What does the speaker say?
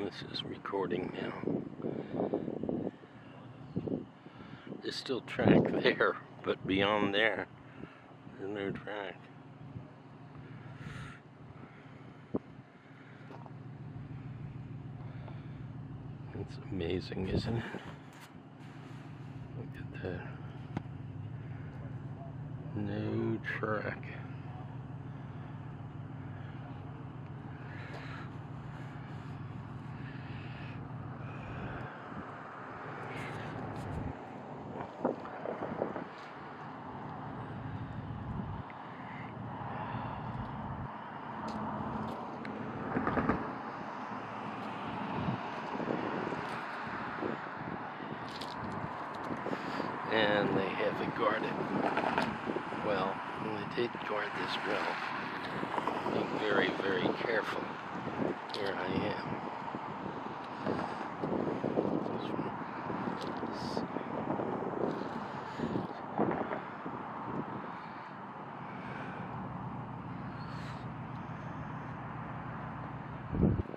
This is recording now. There's still track there, but beyond there, there's no track. It's amazing, isn't it? Look at that. No track. And they have it guarded. Well, they did guard this well. Be very, very careful. Here I am. This one.